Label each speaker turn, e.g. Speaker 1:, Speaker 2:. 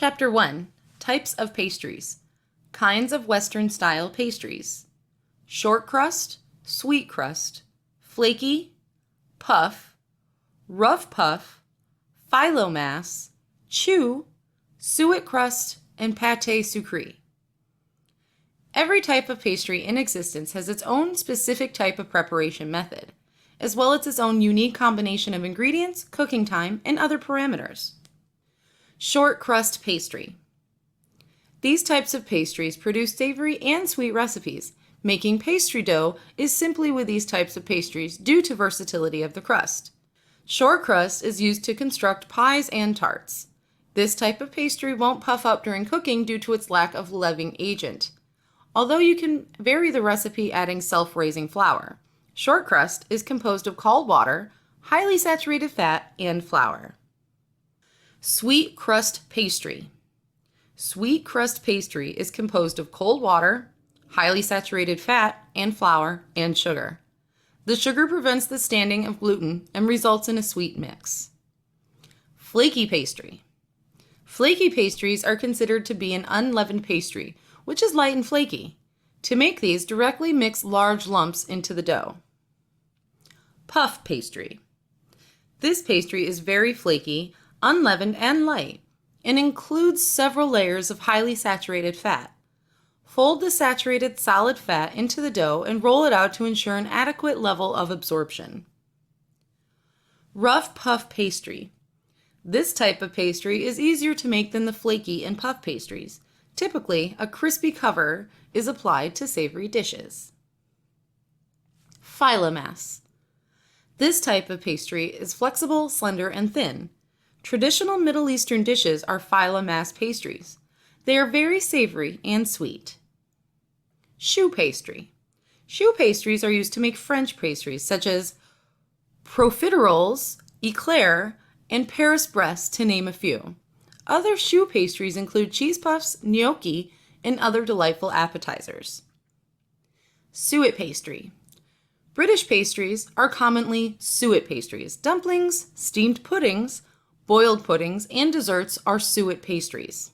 Speaker 1: Chapter 1. Types of Pastries. Kinds of Western-style pastries. Short crust, sweet crust, flaky, puff, rough puff, phyllo mass, chew, suet crust, and pâté sucré. Every type of pastry in existence has its own specific type of preparation method, as well as its own unique combination of ingredients, cooking time, and other parameters. Short crust pastry. These types of pastries produce savory and sweet recipes. Making pastry dough is simply with these types of pastries due to versatility of the crust. Short crust is used to construct pies and tarts. This type of pastry won't puff up during cooking due to its lack of leavening agent, although you can vary the recipe adding self-raising flour. Short crust is composed of cold water, highly saturated fat, and flour. Sweet crust pastry. Sweet crust pastry is composed of cold water, highly saturated fat, and flour, and sugar. The sugar prevents the standing of gluten and results in a sweet mix. Flaky pastry. Flaky pastries are considered to be an unleavened pastry, which is light and flaky. To make these, directly mix large lumps into the dough. Puff pastry. This pastry is very flaky, unleavened, and light, and includes several layers of highly saturated fat. Fold the saturated solid fat into the dough and roll it out to ensure an adequate level of absorption. Rough puff pastry. This type of pastry is easier to make than the flaky and puff pastries. Typically, a crispy cover is applied to savory dishes. Phyla mass. This type of pastry is flexible, slender, and thin. Traditional Middle Eastern dishes are phyla mass pastries. They are very savory and sweet. Choux pastry. Choux pastries are used to make French pastries such as profiteroles, eclair, and Paris-Brest, to name a few. Other choux pastries include cheese puffs, gnocchi, and other delightful appetizers. Suet pastry. British pastries are commonly suet pastries. Dumplings, steamed puddings, boiled puddings, and desserts are suet pastries.